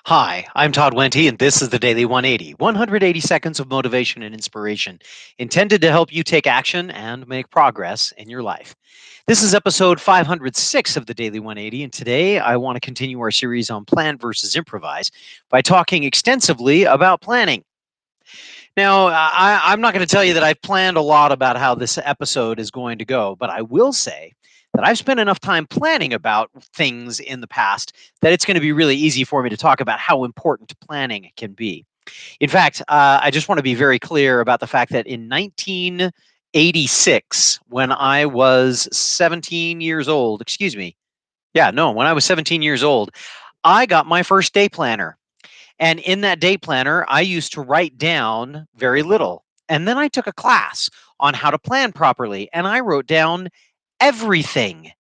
Hi, I'm Todd Wente, and this is the Daily 180 180 seconds of motivation and inspiration intended to help you take action and make progress in your life. This is episode 506 of the Daily 180, and today I want to continue our series on plan versus improvise by talking extensively about planning. Now, I'm not going to tell you that I've planned a lot about how this episode is going to go, but I will say that I've spent enough time planning about things in the past that it's going to be really easy for me to talk about how important planning can be. In fact, I just want to be very clear about the fact that in 1986, when I was 17 years old, excuse me, yeah, no, when I was 17 years old, I got my first day planner. And in that day planner, I used to write down very little. And then I took a class on how to plan properly, and I wrote down everything.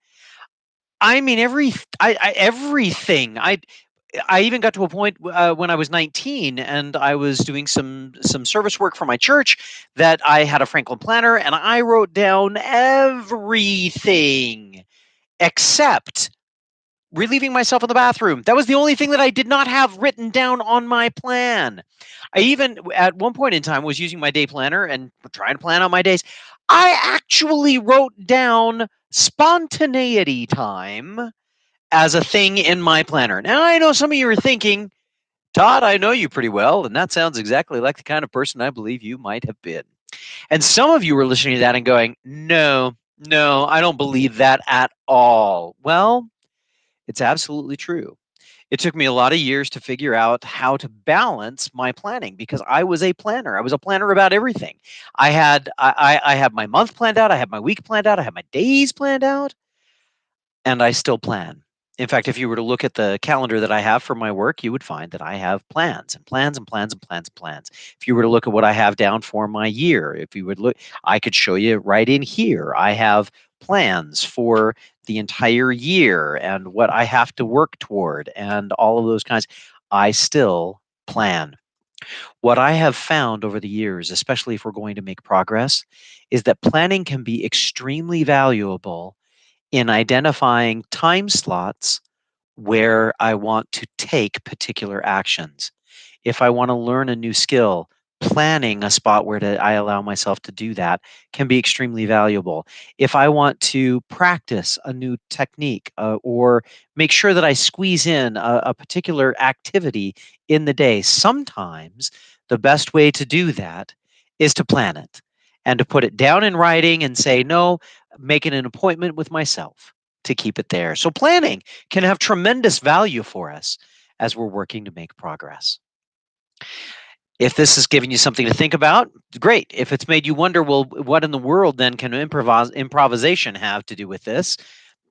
I mean, everything. I even got to a point when I was 19 and I was doing some service work for my church that I had a Franklin planner and I wrote down everything except relieving myself in the bathroom. That was the only thing that I did not have written down on my plan. I even, at one point in time, was using my day planner and trying to plan out my days. I actually wrote down spontaneity time as a thing in my planner. Now, I know some of you are thinking, Todd, I know you pretty well, and that sounds exactly like the kind of person I believe you might have been. And some of you are listening to that and going, no, I don't believe that at all. Well, it's absolutely true. It took me a lot of years to figure out how to balance my planning because I was a planner. I was a planner about everything. I had my month planned out, I had my week planned out, I had my days planned out, and I still plan. In fact, if you were to look at the calendar that I have for my work, you would find that I have plans and plans and plans and plans and plans. If you were to look at what I have down for my year, if you would look, I could show you right in here. I have plans for the entire year and what I have to work toward and all of those kinds. I still plan. What I have found over the years, especially if we're going to make progress, is that planning can be extremely valuable in identifying time slots where I want to take particular actions. If I want to learn a new skill, planning a spot where I allow myself to do that can be extremely valuable. If I want to practice a new technique or make sure that I squeeze in a particular activity in the day, sometimes the best way to do that is to plan it and to put it down in writing and say, no, making an appointment with myself to keep it there. So planning can have tremendous value for us as we're working to make progress. If this has given you something to think about, great. If it's made you wonder, well, what in the world then can improvisation have to do with this?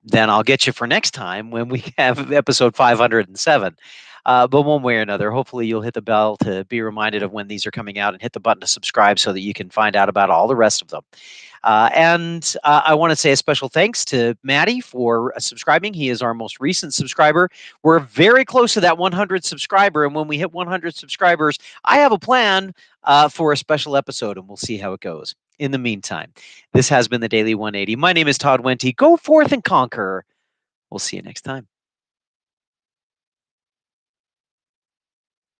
Then I'll get you for next time when we have episode 507. But one way or another, hopefully you'll hit the bell to be reminded of when these are coming out and hit the button to subscribe so that you can find out about all the rest of them. And I want to say a special thanks to Maddie for subscribing. He is our most recent subscriber. We're very close to that 100 subscriber. And when we hit 100 subscribers, I have a plan for a special episode, and we'll see how it goes. In the meantime, this has been the Daily 180. My name is Todd Wente. Go forth and conquer. We'll see you next time.